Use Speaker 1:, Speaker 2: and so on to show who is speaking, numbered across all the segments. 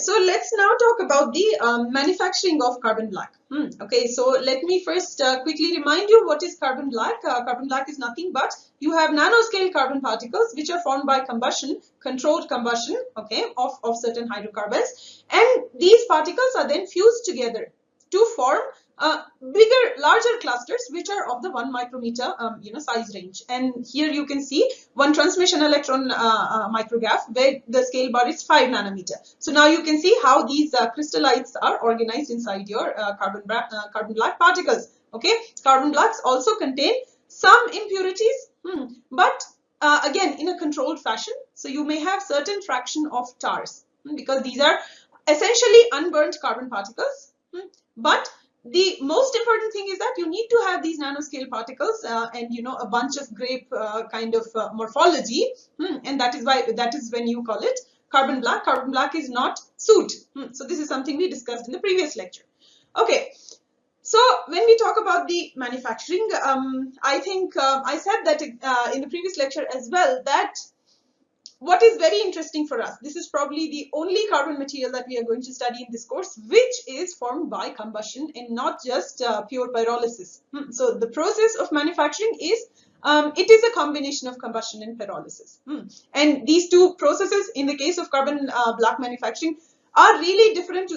Speaker 1: so let's now talk about the manufacturing of carbon black. Okay, so let me first quickly remind you what is carbon black. Carbon black is nothing but you have nanoscale carbon particles which are formed by combustion, controlled combustion, okay, of certain hydrocarbons, and these particles are then fused together to form larger clusters which are of the 1 micrometer size range. And here you can see one transmission electron micrograph where the scale bar is 5 nanometer. So now you can see how these crystallites are organized inside your carbon black particles. Okay, carbon blacks also contain some impurities, but again in a controlled fashion. So you may have certain fraction of tars because these are essentially unburnt carbon particles, but the most important thing is that you need to have these nanoscale particles and a bunch of grape kind of morphology, and that is when you call it carbon black. Carbon black is not soot. So this is something we discussed in the previous lecture. Okay, so when we talk about the manufacturing, I think I said that in the previous lecture as well, that what is very interesting for us, this is probably the only carbon material that we are going to study in this course which is formed by combustion and not just pure pyrolysis. So the process of manufacturing is it is a combination of combustion and pyrolysis, and these two processes in the case of carbon black manufacturing are really difficult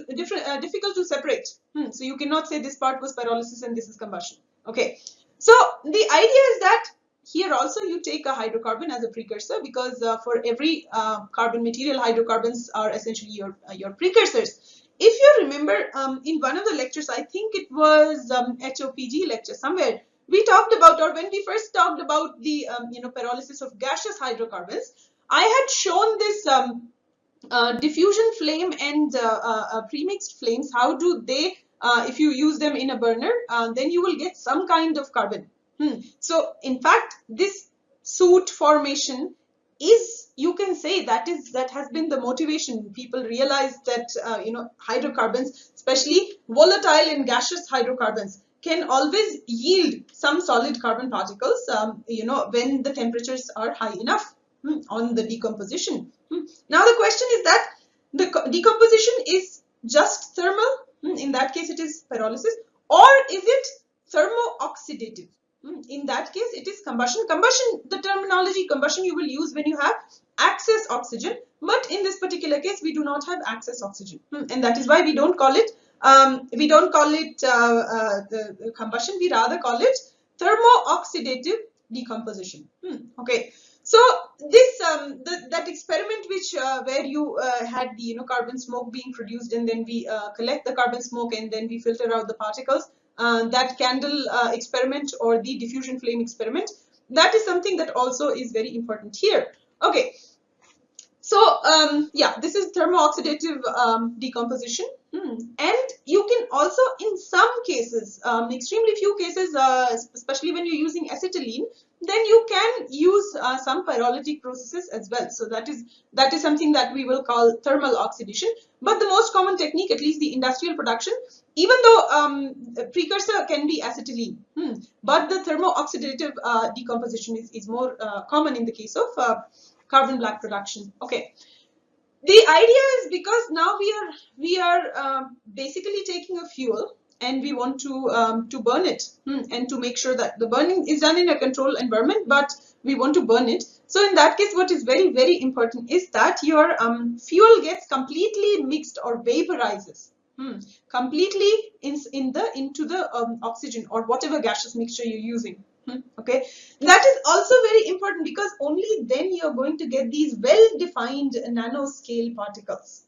Speaker 1: to separate. So you cannot say this part was pyrolysis and this is combustion. Okay, so the idea is that here also you take a hydrocarbon as a precursor, because for every carbon material, hydrocarbons are essentially your precursors. If you remember in one of the lectures, I think it was HOPG lecture somewhere, we talked about, or when we first talked about the pyrolysis of gaseous hydrocarbons, I had shown this diffusion flame and premixed flames. How do they, if you use them in a burner, then you will get some kind of carbon. So in fact, this soot formation is, you can say, that has been the motivation. People realize that hydrocarbons, especially volatile and gaseous hydrocarbons, can always yield some solid carbon particles when the temperatures are high enough on the decomposition. Now the question is that the decomposition is just thermal, in that case it is pyrolysis, or is it thermo-oxidative? In that case it is combustion. The terminology combustion you will use when you have excess oxygen, but in this particular case we do not have excess oxygen, and that is why we don't call it the combustion, we rather call it thermo-oxidative decomposition. Okay, so this that experiment which where you had the carbon smoke being produced, and then we collect the carbon smoke and then we filter out the particles, that candle experiment or the diffusion flame experiment, that is something that also is very important here. Okay, so yeah, this is thermo-oxidative decomposition, and you can also, in some cases, extremely few cases, especially when you're using acetylene, then you can use some pyrolytic processes as well. So that is something that we will call thermal oxidation. But the most common technique, at least the industrial production, even though precursor can be acetylene, but the thermo-oxidative decomposition is more common in the case of carbon black production. Okay, the idea is, because now we are basically taking a fuel and we want to burn it, and to make sure that the burning is done in a controlled environment, but we want to burn it. So in that case, what is very, very important is that your fuel gets completely mixed or vaporizes completely into the oxygen or whatever gaseous mixture you're using. Okay, that is also very important, because only then you're going to get these well-defined nanoscale particles,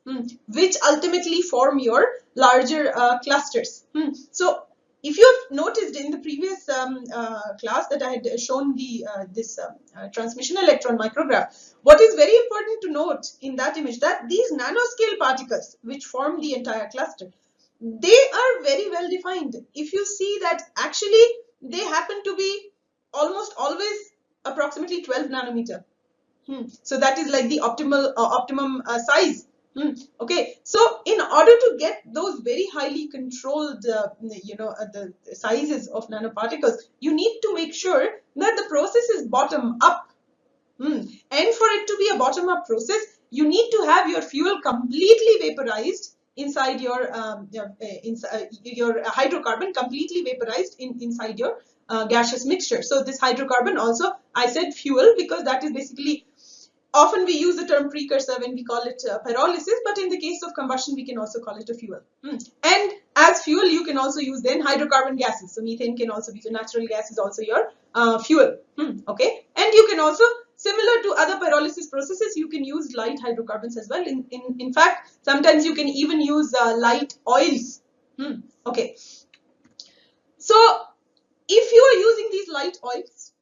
Speaker 1: which ultimately form your larger clusters. So if you have noticed in the previous class that I had shown this transmission electron micrograph, what is very important to note in that image, that these nanoscale particles which form the entire cluster, they are very well defined. If you see that actually they happen to be almost always approximately 12 nanometer. So that is like the optimum size. Okay, so in order to get those very highly controlled the sizes of nanoparticles, you need to make sure that the process is bottom up. And for it to be a bottom up process, you need to have your fuel completely vaporized inside your hydrocarbon completely vaporized inside your gaseous mixture. So this hydrocarbon also, I said fuel because that is basically, often we use the term precursor when we call it pyrolysis, but in the case of combustion, we can also call it a fuel. And as fuel, you can also use then hydrocarbon gases. So methane can also be, so natural gas is also your fuel. Okay, and you can also, similar to other pyrolysis processes, you can use light hydrocarbons as well. In fact, sometimes you can even use light oils. Okay, so if you are using these light oils,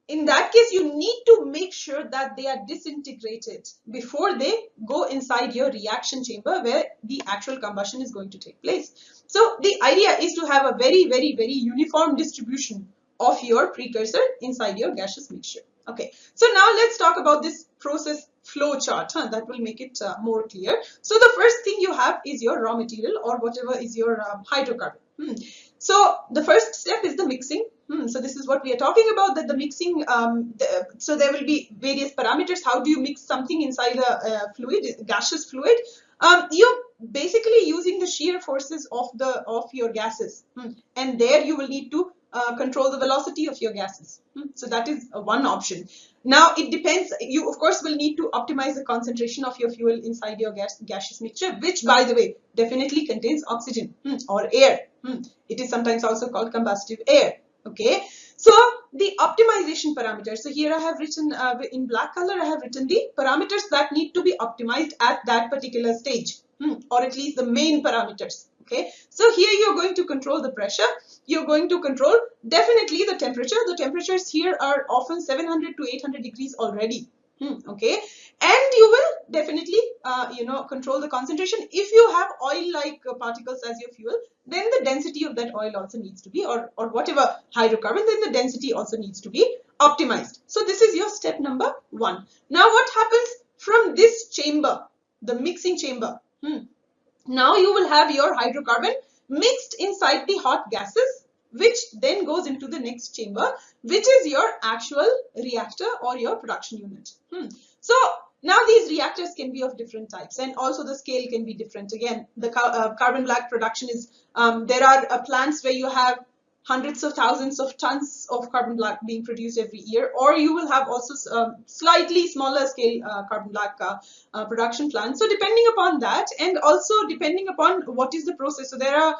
Speaker 1: in that case, you need to make sure that they are disintegrated before they go inside your reaction chamber where the actual combustion is going to take place. So the idea is to have a very, very, very uniform distribution of your precursor inside your gaseous mixture. Okay, so now let's talk about this process flow chart. That will make it more clear. So the first thing you have is your raw material, or whatever is your hydrocarbon. So the first step is the mixing. So this is what we are talking about, that the mixing, so there will be various parameters. How do you mix something inside a fluid, gaseous fluid? You're basically using the shear forces of your gases, and there you will need to control the velocity of your gases. So that is one option. Now it depends. You of course will need to optimize the concentration of your fuel inside your gaseous mixture, which by the way definitely contains oxygen or air. It is sometimes also called combustive air. Okay, so the optimization parameters. So here I have written in black color, I have written the parameters that need to be optimized at that particular stage, or at least the main parameters. Okay, so here you're going to control the pressure. You're going to control definitely the temperature. The temperatures here are often 700 to 800 degrees already. Okay, and you will definitely control the concentration. If you have oil-like particles as your fuel, then the density of that oil also needs to be, or whatever hydrocarbon, then the density also needs to be optimized. So this is your step number 1. Now what happens from this chamber, the mixing chamber? Now you will have your hydrocarbon mixed inside the hot gases, which then goes into the next chamber, which is your actual reactor or your production unit. So now these reactors can be of different types, and also the scale can be different. Again, the carbon black production is, there are plants where you have hundreds of thousands of tons of carbon black being produced every year, or you will have also slightly smaller scale carbon black production plants. So depending upon that, and also depending upon what is the process. So there are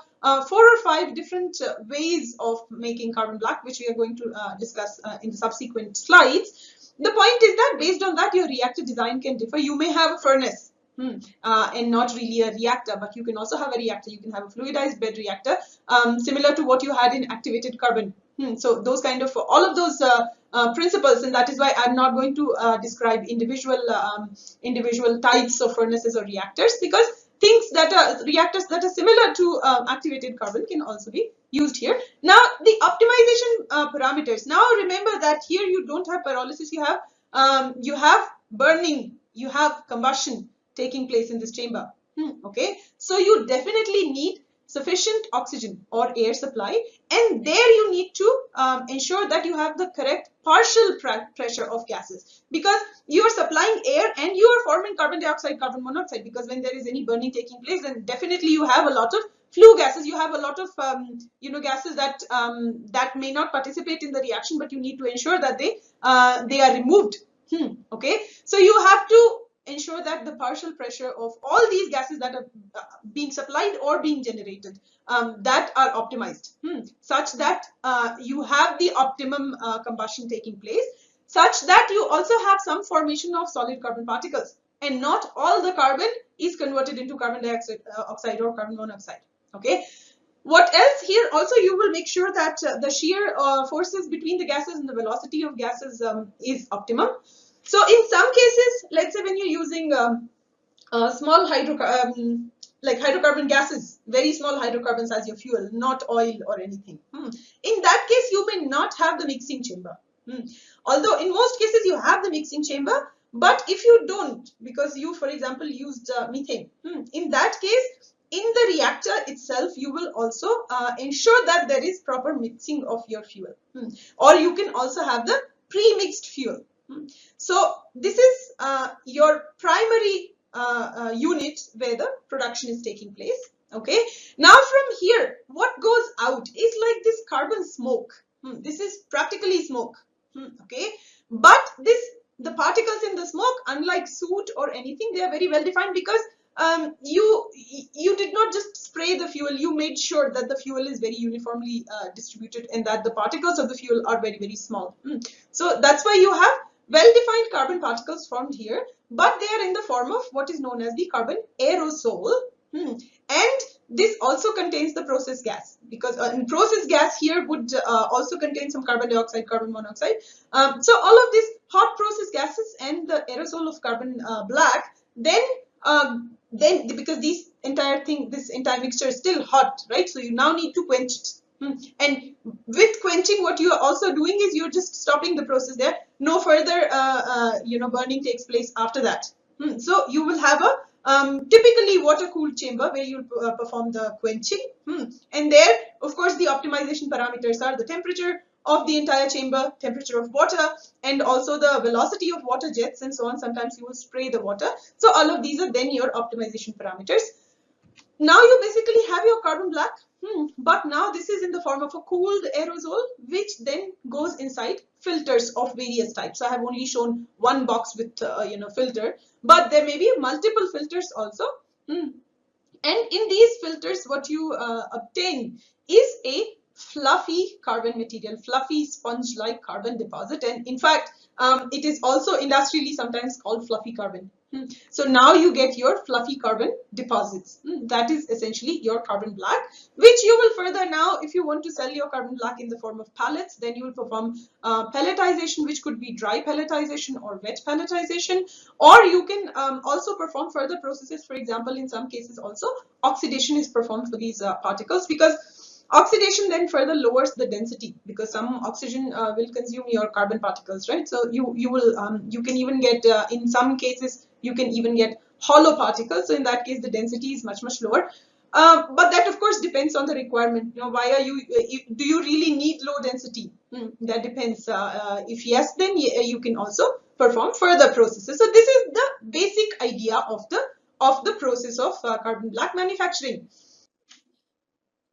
Speaker 1: 4 or 5 different ways of making carbon black, which we are going to discuss in the subsequent slides. The point is that based on that, your reactor design can differ. You may have a furnace and not really a reactor, but you can also have a reactor. You can have a fluidized bed reactor, similar to what you had in activated carbon. So those kind of, all of those principles, and that is why I'm not going to describe individual types of furnaces or reactors, because things that are reactors that are similar to activated carbon can also be used here. Now the optimization parameters. Now remember that here you don't have pyrolysis, you have burning, you have combustion taking place in this chamber. Okay, so you definitely need sufficient oxygen or air supply, and there you need to ensure that you have the correct partial pressure of gases, because you are supplying air and you are forming carbon dioxide, carbon monoxide, because when there is any burning taking place, then definitely you have a lot of flue gases. You have a lot of gases that that may not participate in the reaction, but you need to ensure that they are removed. Okay, so you have to ensure that the partial pressure of all these gases that are being supplied or being generated that are optimized, such that you have the optimum combustion taking place, such that you also have some formation of solid carbon particles, and not all the carbon is converted into carbon dioxide oxide or carbon monoxide. Okay, what else? Here also you will make sure that the shear forces between the gases and the velocity of gases is optimum. So in some cases, let's say when you're using small hydrocarbon gases, very small hydrocarbons as your fuel, not oil or anything. In that case, you may not have the mixing chamber. Although in most cases you have the mixing chamber, but if you don't, because you, for example, used methane, in that case, in the reactor itself, you will also ensure that there is proper mixing of your fuel. Or you can also have the pre-mixed fuel. So this is your primary unit where the production is taking place. Okay. Now from here, what goes out is like this carbon smoke. This is practically smoke. Okay. But the particles in the smoke, unlike soot or anything, they are very well defined because you did not just spray the fuel, you made sure that the fuel is very uniformly distributed and that the particles of the fuel are very, very small. So that's why you have well-defined carbon particles formed here, but they are in the form of what is known as the carbon aerosol. And this also contains the process gas, because process gas here would also contain some carbon dioxide, carbon monoxide. So all of these hot process gases and the aerosol of carbon black, then because this entire mixture is still hot, right? So you now need to quench it. And with quenching, what you are also doing is you're just stopping the process there. No further burning takes place after that. So you will have a typically water-cooled chamber where you perform the quenching. And there, of course, the optimization parameters are the temperature of the entire chamber, temperature of water, and also the velocity of water jets and so on. Sometimes you will spray the water. So all of these are then your optimization parameters. Now you basically have your carbon black, but now this is in the form of a cooled aerosol, which then goes inside filters of various types. I have only shown one box with filter, but there may be multiple filters also. And in these filters, what you obtain is a fluffy carbon material, fluffy sponge-like carbon deposit, and in fact, it is also industrially sometimes called fluffy carbon. So now you get your fluffy carbon deposits. That is essentially your carbon black, which you will further now, if you want to sell your carbon black in the form of pellets, then you will perform pelletization, which could be dry pelletization or wet pelletization, or you can also perform further processes. For example, in some cases also oxidation is performed for these particles, because oxidation then further lowers the density, because some oxygen will consume your carbon particles, right? So you can even get in some cases you can even get hollow particles. So in that case, the density is much lower. But that of course depends on the requirement. Why are do you really need low density? That depends. If yes, then you can also perform further processes. So this is the basic idea of the process of carbon black manufacturing.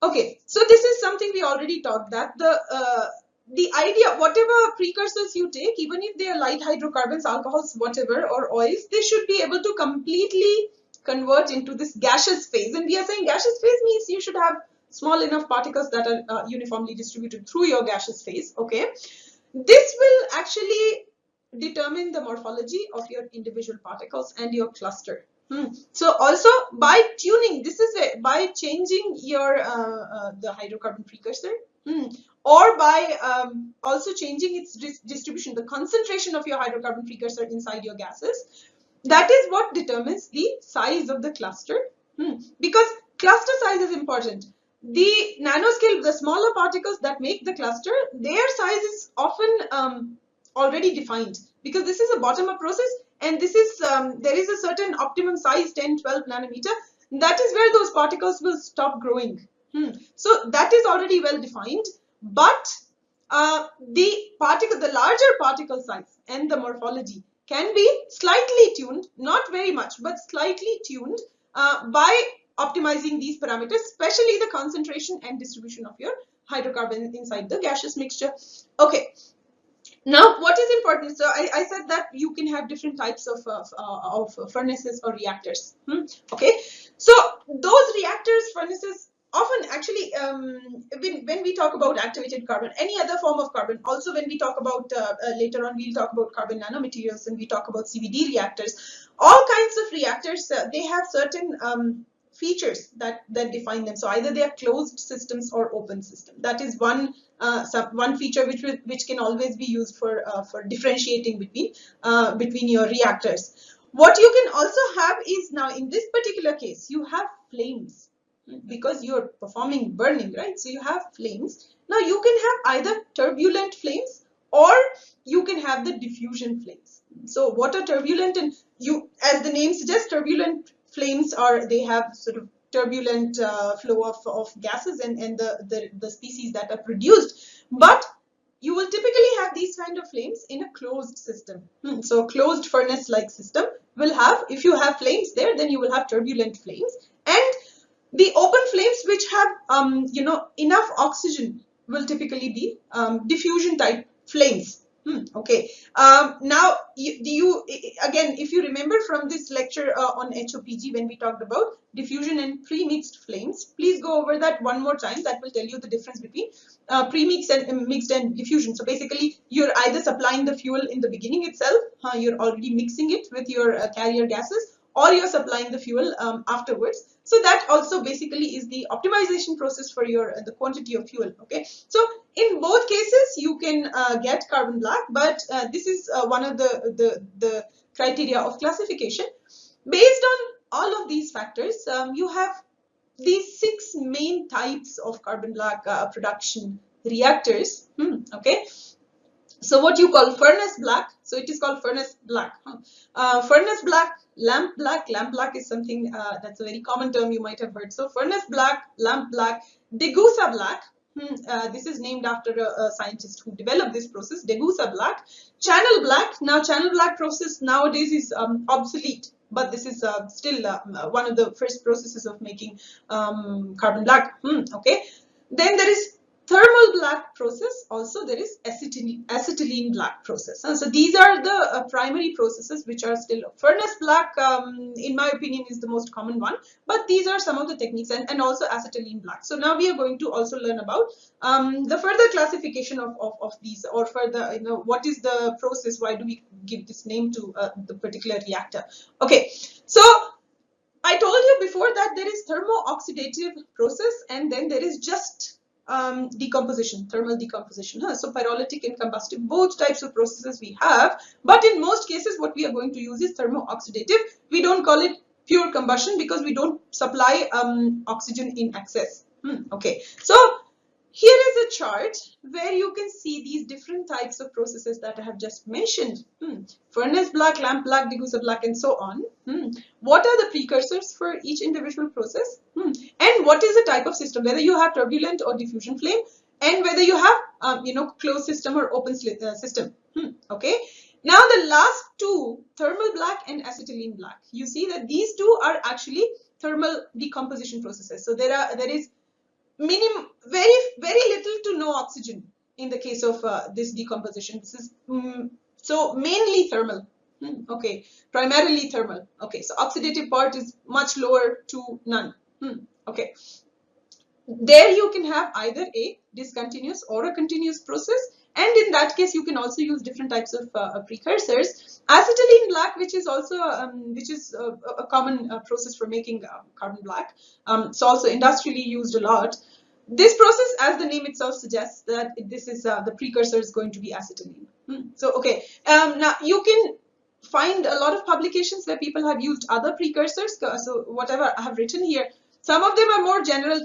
Speaker 1: Okay, so this is something we already talked, that the idea, whatever precursors you take, even if they are light hydrocarbons, alcohols, whatever, or oils, they should be able to completely convert into this gaseous phase. And we are saying gaseous phase means you should have small enough particles that are uniformly distributed through your gaseous phase. Okay, this will actually determine the morphology of your individual particles and your cluster. So also by tuning, this is it, by changing your the hydrocarbon precursor, or by also changing its distribution, the concentration of your hydrocarbon precursor inside your gases. That is what determines the size of the cluster, because cluster size is important. The nanoscale, the smaller particles that make the cluster, their size is often already defined, because this is a bottom-up process, and this is there is a certain optimum size, 10-12 nanometer. That is where those particles will stop growing. So that is already well defined, but the larger particle size and the morphology can be slightly tuned, not very much, but slightly tuned by optimizing these parameters, especially the concentration and distribution of your hydrocarbon inside the gaseous mixture. Okay. Now, what is important? So I said that you can have different types of furnaces or reactors. Okay, so those reactors, furnaces, often actually, when we talk about activated carbon, any other form of carbon, also when we talk about later on, we'll talk about carbon nanomaterials, and we talk about CVD reactors. All kinds of reactors, they have certain features that define them. So either they are closed systems or open system. That is one feature which can always be used for differentiating between your reactors. What you can also have is, now in this particular case, you have flames, because you're performing burning, right? So you have flames. Now you can have either turbulent flames, or you can have the diffusion flames. So what are turbulent? And as the name suggests, turbulent flames they have sort of turbulent flow of gases and the species that are produced. But you will typically have these kind of flames in a closed system. So closed furnace-like system will have, if you have flames there, then you will have turbulent flames. And the open flames which have enough oxygen will typically be diffusion type flames. Okay. Now, again, if you remember from this lecture on HOPG, when we talked about diffusion and pre-mixed flames, please go over that one more time. That will tell you the difference between pre-mixed and mixed and diffusion. So basically, you're either supplying the fuel in the beginning itself, you're already mixing it with your carrier gases, or you're supplying the fuel afterwards. So that also basically is the optimization process for your the quantity of fuel. Okay, so in both cases you can get carbon black, but this is one of the criteria of classification. Based on all of these factors, you have these 6 main types of carbon black production reactors. Okay. So what you call furnace black, so it is called furnace black. Furnace black, lamp black is something that's a very common term you might have heard. So furnace black, lamp black, Degussa black. This is named after a scientist who developed this process, Degussa black. Channel black, now channel black process nowadays is obsolete, but this is still one of the first processes of making carbon black. Okay, then there is thermal black process, also there is acetylene black process. So these are the primary processes which are still. Furnace black, in my opinion, is the most common one, but these are some of the techniques, and also acetylene black. So now we are going to also learn about the further classification of these, or further, what is the process, why do we give this name to the particular reactor. Okay, so I told you before that there is thermo-oxidative process, and then there is just decomposition, thermal decomposition. So pyrolytic and combustive, both types of processes we have, but in most cases what we are going to use is thermo-oxidative. We don't call it pure combustion because we don't supply oxygen in excess. Okay, so here is a chart where you can see these different types of processes that I have just mentioned. Furnace black, lamp black, Degussa black, and so on. What are the precursors for each individual process? And what is the type of system, whether you have turbulent or diffusion flame, and whether you have closed system or open system. Okay. Now the last two, thermal black and acetylene black, you see that these two are actually thermal decomposition processes. So there is very little to no oxygen in the case of this decomposition. This is so mainly thermal. Okay, primarily thermal. Okay, so oxidative part is much lower to none. Okay, there you can have either a discontinuous or a continuous process, and in that case you can also use different types of precursors. Acetylene black, which is also a common process for making carbon black, so also industrially used a lot. This process, as the name itself suggests, that this is the precursor is going to be acetylene. So okay, now you can find a lot of publications where people have used other precursors. So whatever I have written here, some of them are more general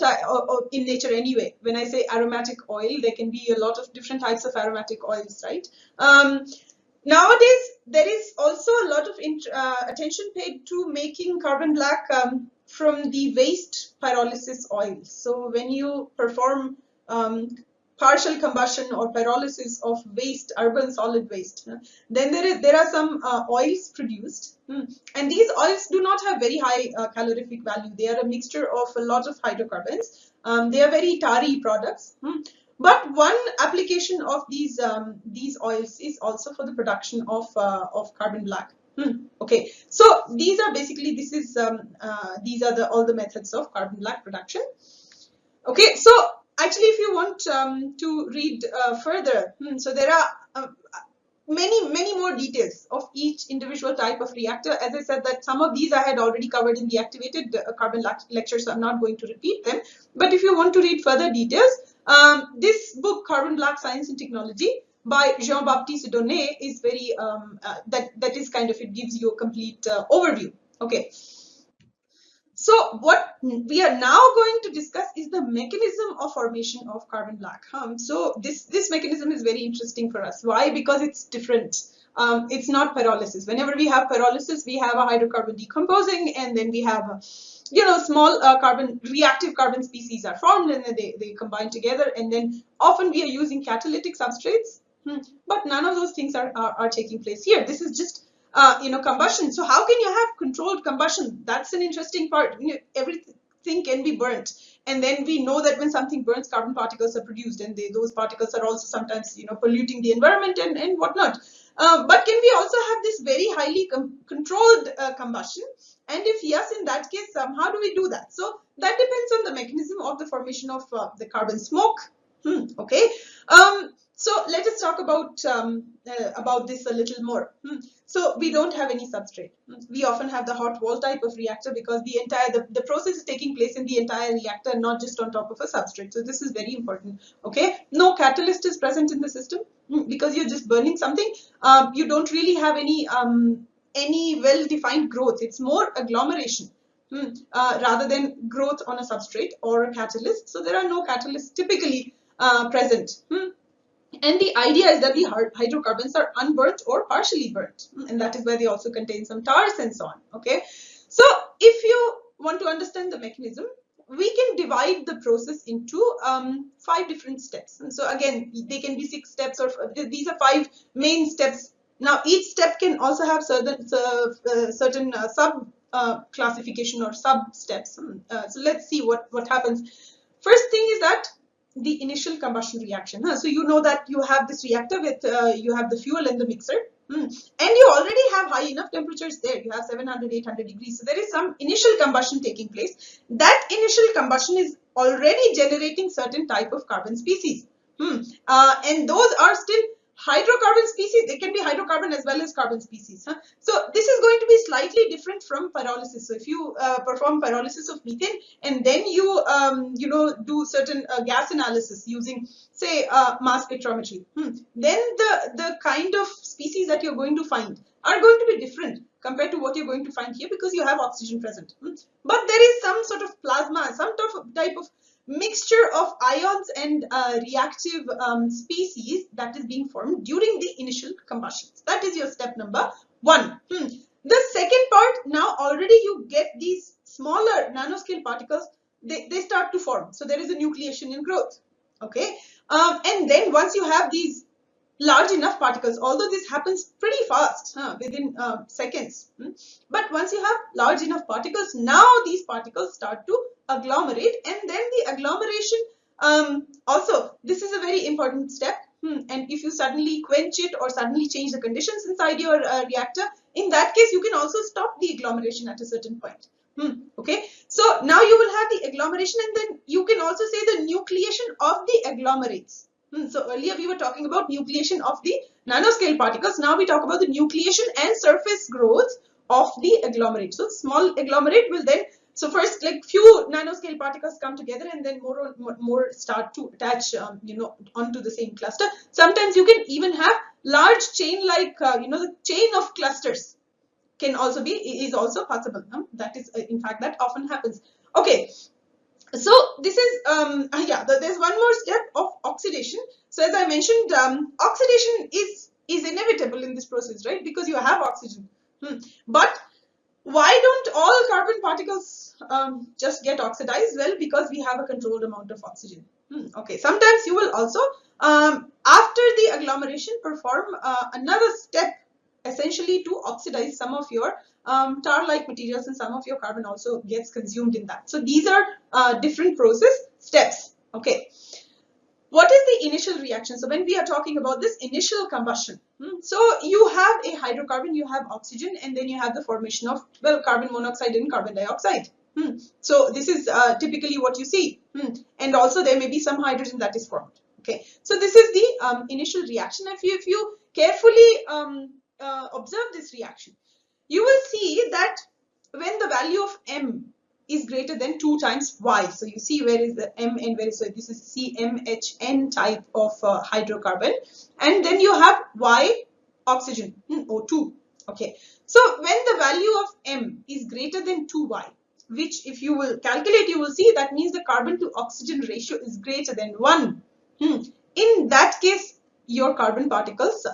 Speaker 1: in nature anyway. When I say aromatic oil, there can be a lot of different types of aromatic oils, right? Nowadays, there is also a lot of attention paid to making carbon black from the waste pyrolysis oil. So when you perform partial combustion or pyrolysis of waste, urban solid waste, then there are some oils produced, and these oils do not have very high calorific value. They are a mixture of a lot of hydrocarbons. They are very tarry products. But one application of these oils is also for the production of carbon black. Okay, so these are basically these are all the methods of carbon black production. Okay, so actually, if you want to read further, so there are many more details of each individual type of reactor. As I said, that some of these I had already covered in the activated carbon lecture, so I'm not going to repeat them. But if you want to read further details, this book, Carbon Black Science and Technology by Jean-Baptiste Donnet, is very that is kind of, it gives you a complete overview. Okay. So what we are now going to discuss is the mechanism of formation of carbon black. So this mechanism is very interesting for us. Why? Because it's different. It's not pyrolysis. Whenever we have pyrolysis, we have a hydrocarbon decomposing, and then we have small reactive carbon species are formed, and then they combine together, and then often we are using catalytic substrates. But none of those things are taking place here. This is just combustion. So how can you have controlled combustion? That's an interesting part. Everything can be burnt, and then we know that when something burns, carbon particles are produced, and those particles are also sometimes polluting the environment and whatnot. But can we also have this very highly controlled combustion? And if yes, in that case, how do we do that? So that depends on the mechanism of the formation of the carbon smoke. Okay. So let us talk about this a little more. So we don't have any substrate. We often have the hot wall type of reactor because the process is taking place in the entire reactor, not just on top of a substrate. So this is very important. Okay. No catalyst is present in the system because you're just burning something. You don't really have any well-defined growth. It's more agglomeration rather than growth on a substrate or a catalyst. So there are no catalysts typically present. And the idea is that the hydrocarbons are unburnt or partially burnt, and that is why they also contain some tars and so on. Okay, so if you want to understand the mechanism, we can divide the process into 5 different steps. And so again, they can be 6 steps, or these are 5 main steps. Now each step can also have certain sub classification or sub steps. So let's see what happens. First thing is that the initial combustion reaction. So you know that you have this reactor with you have the fuel and the mixer, and you already have high enough temperatures there. You have 700, 800 degrees. So there is some initial combustion taking place. That initial combustion is already generating certain type of carbon species, and those are still hydrocarbon species. They can be hydrocarbon as well as carbon species. So this is going to be slightly different from pyrolysis. So if you perform pyrolysis of methane and then you do certain gas analysis using, say, mass spectrometry, then the kind of species that you're going to find are going to be different compared to what you're going to find here, because you have oxygen present. But there is some sort of plasma, some type of mixture of ions and reactive species that is being formed during the initial combustion. That is your step number 1. The second part, now already you get these smaller nanoscale particles, they start to form. So there is a nucleation in growth. Okay, and then once you have these large enough particles, although this happens pretty fast within seconds, but once you have large enough particles, now these particles start to agglomerate, and then the agglomeration, also this is a very important step, and if you suddenly quench it or suddenly change the conditions inside your reactor, in that case you can also stop the agglomeration at a certain point. Okay, so now you will have the agglomeration, and then you can also say the nucleation of the agglomerates. So earlier we were talking about nucleation of the nanoscale particles. Now we talk about the nucleation and surface growth of the agglomerate. So small agglomerate will then, so first like few nanoscale particles come together, and then more start to attach onto the same cluster. Sometimes you can even have large chain like the chain of clusters can also is also possible. That is in fact that often happens. Okay. So this is there's one more step of oxidation. So as I mentioned, oxidation is inevitable in this process, right? Because you have oxygen. But why don't all carbon particles just get oxidized? Well, because we have a controlled amount of oxygen. Okay, sometimes you will also after the agglomeration perform another step, essentially to oxidize some of your tar-like materials, and some of your carbon also gets consumed in that. So these are different process steps. Okay, what is the initial reaction? So when we are talking about this initial combustion, so you have a hydrocarbon, you have oxygen, and then you have the formation of, well, carbon monoxide and carbon dioxide. So this is typically what you see, and also there may be some hydrogen that is formed. Okay, so this is the initial reaction. If you carefully observe this reaction, you will see that when the value of M is greater than 2 times Y, so you see where is the M and where is, so this is CmHn type of hydrocarbon, and then you have Y oxygen, O2. Okay, so when the value of M is greater than 2Y, which if you will calculate, you will see that means the carbon to oxygen ratio is greater than 1. In that case, your carbon particles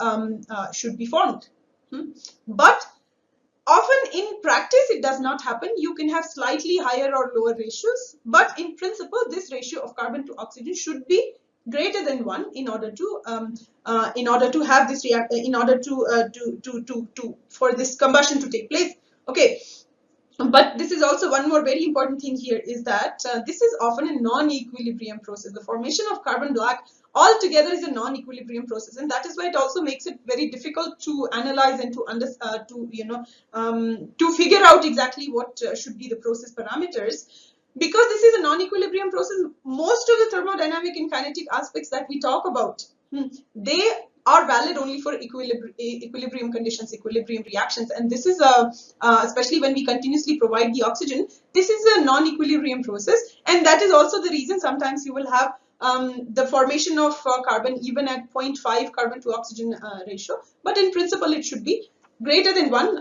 Speaker 1: should be formed. But Often in practice, it does not happen. You can have slightly higher or lower ratios, but in principle, this ratio of carbon to oxygen should be greater than 1 in order to have this react for this combustion to take place. Okay. But this is also one more very important thing here is that this is often a non-equilibrium process. The formation of carbon black altogether is a non-equilibrium process, and that is why it also makes it very difficult to analyze and to figure out exactly what should be the process parameters. Because this is a non-equilibrium process, most of the thermodynamic and kinetic aspects that we talk about, they are valid only for equilibrium conditions, equilibrium reactions, and this is especially when we continuously provide the oxygen, this is a non-equilibrium process, and that is also the reason sometimes you will have the formation of carbon even at 0.5 carbon to oxygen ratio, but in principle it should be greater than 1.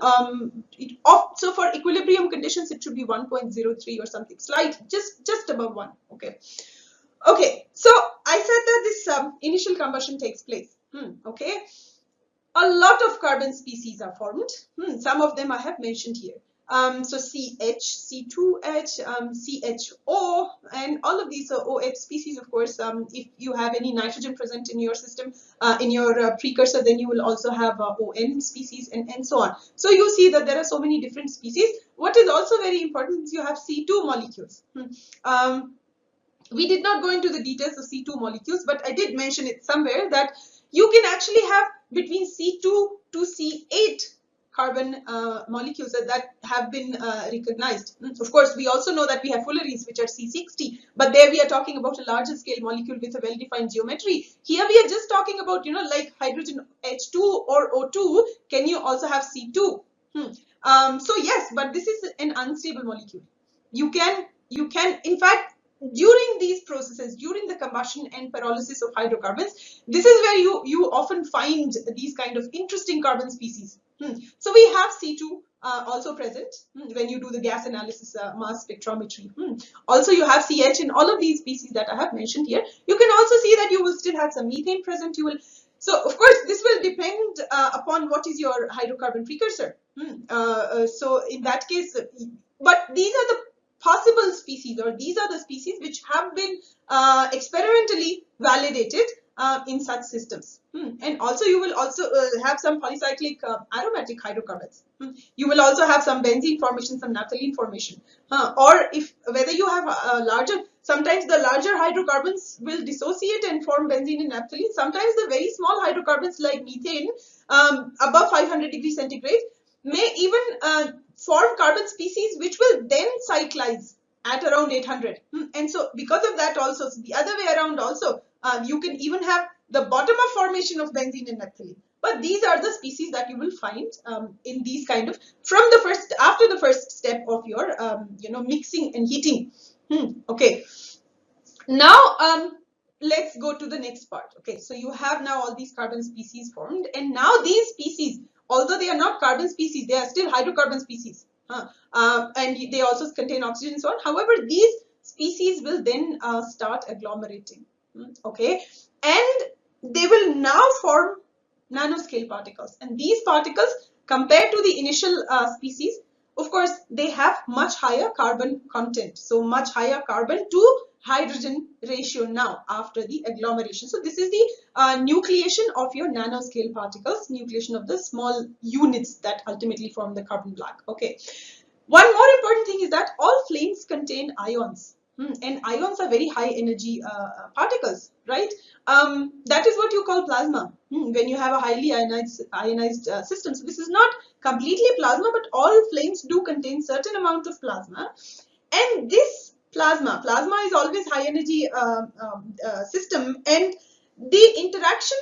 Speaker 1: So for equilibrium conditions it should be 1.03 or something, just above 1. Okay, so I said that this initial combustion takes place. Okay, a lot of carbon species are formed. Some of them I have mentioned here. So CH, C2H, CHO, and all of these OH species, of course. If you have any nitrogen present in your system, in your precursor, then you will also have ON species and so on. So you see that there are so many different species. What is also very important is you have C2 molecules. We did not go into the details of C2 molecules, but I did mention it somewhere that you can actually have between C2 to C8 carbon molecules that have been recognized. Of course, we also know that we have fullerenes which are C60, but there we are talking about a larger scale molecule with a well-defined geometry. Here we are just talking about, like hydrogen H2 or O2. Can you also have C2? So yes, but this is an unstable molecule. You can, in fact, during these processes, during the combustion and pyrolysis of hydrocarbons, this is where you often find these kind of interesting carbon species. So we have C2 also present when you do the gas analysis mass spectrometry. Also you have CH in all of these species that I have mentioned here. You can also see that you will still have some methane present. So of course this will depend upon what is your hydrocarbon precursor. So in that case, but these are the possible species, or these are the species which have been experimentally validated in such systems. And also you will also have some polycyclic aromatic hydrocarbons. You will also have some benzene formation, some naphthalene formation, or whether you have a larger, sometimes the larger hydrocarbons will dissociate and form benzene and naphthalene. Sometimes the very small hydrocarbons like methane above 500 degrees centigrade may even form carbon species which will then cyclize at around 800. And so because of that also, so the other way around also, you can even have the bottom of formation of benzene and naphthalene. But these are the species that you will find in these kind of, after the first step of your mixing and heating. Okay, now let's go to the next part. Okay, so you have now all these carbon species formed, and now these species, although they are not carbon species, they are still hydrocarbon species, and they also contain oxygen and so on. However, these species will then start agglomerating. Okay, and they will now form nanoscale particles, and these particles, compared to the initial species, of course they have much higher carbon content, so much higher carbon to hydrogen ratio now after the agglomeration. So this is the nucleation of your nanoscale particles, nucleation of the small units that ultimately form the carbon black. Okay, one more important thing is that all flames contain ions. And ions are very high energy particles, right? That is what you call plasma when you have a highly ionized system. So this is not completely plasma, but all flames do contain certain amount of plasma. And this plasma is always high energy system, and the interaction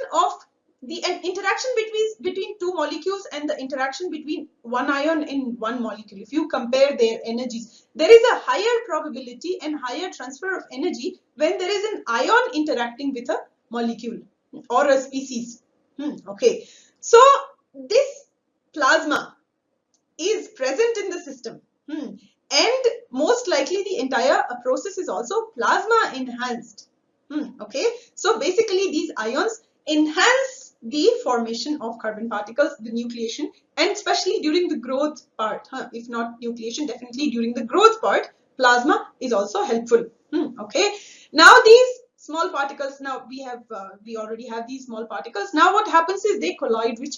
Speaker 1: between two molecules and the interaction between one ion and one molecule, if you compare their energies, there is a higher probability and higher transfer of energy when there is an ion interacting with a molecule or a species. Okay, so this plasma is present in the system, and most likely the entire process is also plasma enhanced. Okay, so basically these ions enhance the formation of carbon particles, the nucleation, and especially during the growth part. If not nucleation, definitely during the growth part, plasma is also helpful. Okay. Now these small particles, now we already have these small particles. Now what happens is they collide with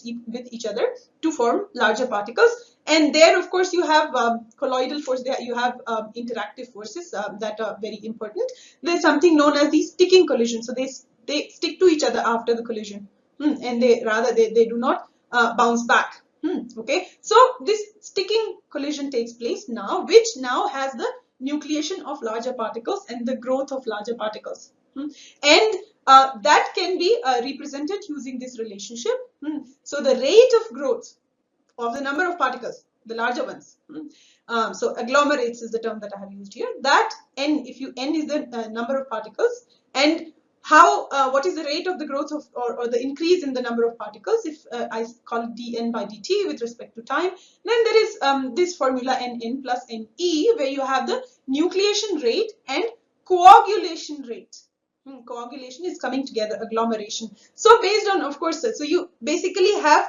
Speaker 1: each other to form larger particles, and there of course you have colloidal force, there you have interactive forces that are very important. There's something known as the sticking collision, so they stick to each other after the collision, and they do not bounce back. Okay, so this sticking collision takes place now, which now has the nucleation of larger particles and the growth of larger particles. And that can be represented using this relationship. So the rate of growth of the number of particles, the larger ones. So agglomerates is the term that I have used here. That n, if you n is the number of particles, and how what is the rate of the growth of or the increase in the number of particles, if I call it dn by dt with respect to time, then there is this formula nn plus ne, where you have the nucleation rate and coagulation rate. Coagulation is coming together, agglomeration. So based on, of course, so you basically have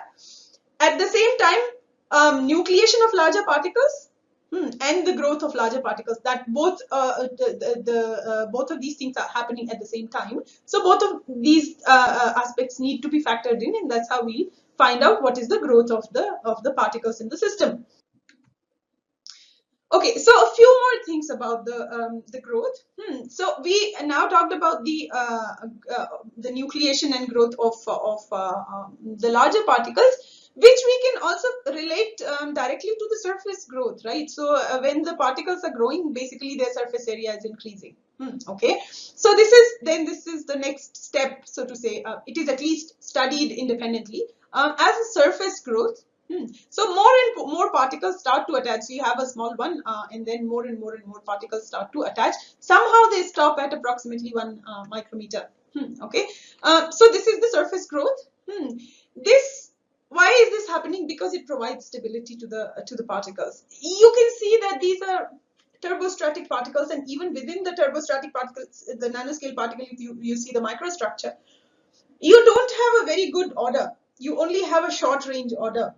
Speaker 1: at the same time nucleation of larger particles and the growth of larger particles. That both both of these things are happening at the same time. So both of these aspects need to be factored in, and that's how we find out what is the growth of the particles in the system. Okay, so a few more things about the growth. So we now talked about the nucleation and growth of the larger particles, which we can also relate directly to the surface growth, right? So when the particles are growing, basically their surface area is increasing. Okay, so this is the next step, so to say. It is at least studied independently as a surface growth. So more and more particles start to attach. So you have a small one, and then more and more particles start to attach. Somehow they stop at approximately 1 micrometer. Okay, so this is the surface growth. Why is this happening? Because it provides stability to the particles. You can see that these are turbostratic particles, and even within the turbostratic particles, the nanoscale particle, if you see the microstructure, you don't have a very good order. You only have a short range order.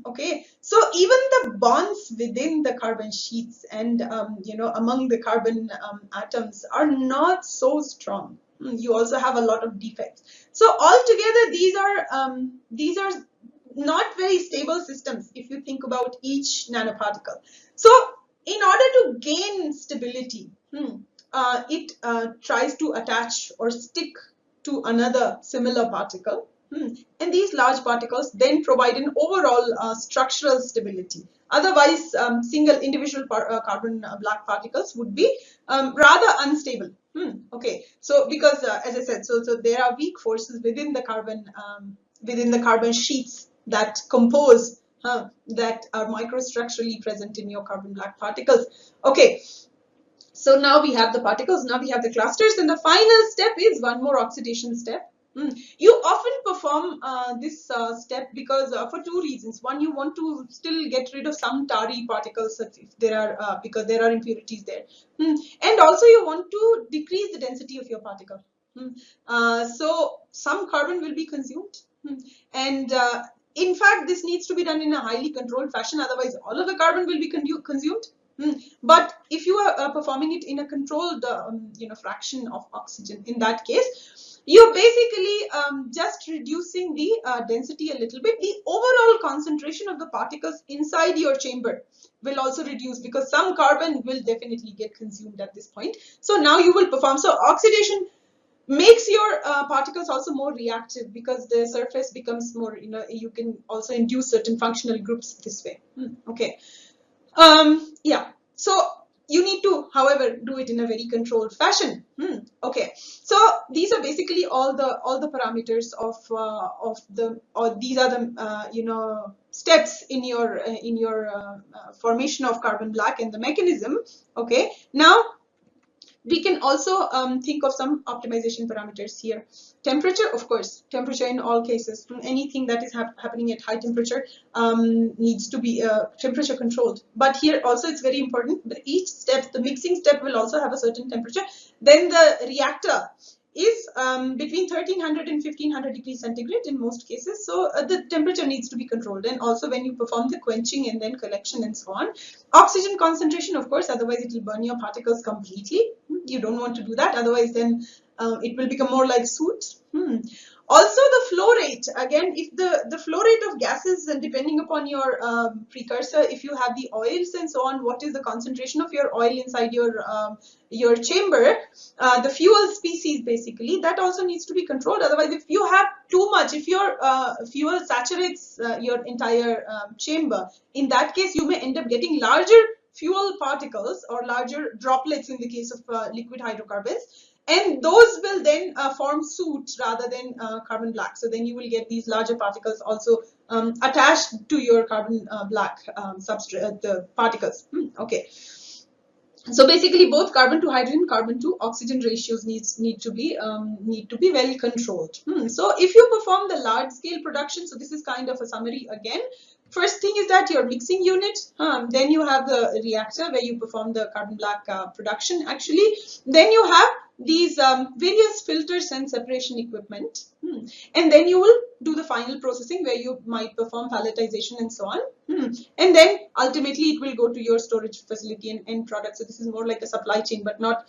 Speaker 1: Okay, so even the bonds within the carbon sheets and among the carbon atoms are not so strong. You also have a lot of defects. So altogether, these are not very stable systems if you think about each nanoparticle. So in order to gain stability, it tries to attach or stick to another similar particle. And these large particles then provide an overall structural stability. Otherwise, single individual carbon black particles would be rather unstable. Okay, so because as I said, so there are weak forces within the carbon sheets that compose that are microstructurally present in your carbon black particles. Okay. So now we have the particles, now we have the clusters, and the final step is one more oxidation step. You often perform this step because for two reasons. One, you want to still get rid of some tarry particles if there are because there are impurities there, and also you want to decrease the density of your particle. So some carbon will be consumed, and in fact this needs to be done in a highly controlled fashion. Otherwise, all of the carbon will be consumed. But if you are performing it in a controlled fraction of oxygen, in that case, you're basically just reducing the density a little bit. The overall concentration of the particles inside your chamber will also reduce, because some carbon will definitely get consumed at this point. So now you will perform. So oxidation makes your particles also more reactive, because the surface becomes more, you can also induce certain functional groups this way. Okay. Yeah, so you need to, however, do it in a very controlled fashion. Okay, so these are basically all the parameters of these are the steps in your formation of carbon black and the mechanism. Okay, now we can also think of some optimization parameters here. Temperature, of course, temperature in all cases. Anything that is happening at high temperature needs to be temperature controlled. But here also it's very important that each step, the mixing step, will also have a certain temperature. Then the reactor is between 1300 and 1500 degrees centigrade in most cases. So the temperature needs to be controlled. And also when you perform the quenching and then collection and so on, oxygen concentration, of course, otherwise it will burn your particles completely. You don't want to do that, otherwise then it will become more like soot. Also the flow rate, again, if the flow rate of gases, and depending upon your precursor, if you have the oils and so on, what is the concentration of your oil inside your chamber, the fuel species basically, that also needs to be controlled. Otherwise, if you have too much, if your fuel saturates your entire chamber, in that case you may end up getting larger fuel particles or larger droplets in the case of liquid hydrocarbons, and those will then form soot rather than carbon black. So then you will get these larger particles also attached to your carbon black substrate, the particles. Okay. So basically, both carbon to hydrogen, carbon to oxygen ratios need to be well controlled. So if you perform the large scale production, so this is kind of a summary again. First thing is that your mixing unit, then you have the reactor where you perform the carbon black production actually, then you have these various filters and separation equipment, and then you will do the final processing where you might perform pelletization and so on, and then ultimately it will go to your storage facility and end product. So this is more like a supply chain, but not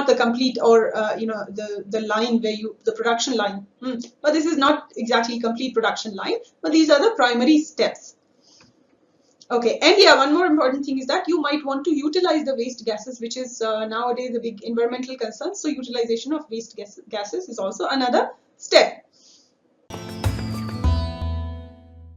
Speaker 1: the complete, or the line where the production line, but this is not exactly complete production line, but these are the primary steps. Okay, and yeah, one more important thing is that you might want to utilize the waste gases, which is nowadays a big environmental concern. So utilization of waste gases is also another step.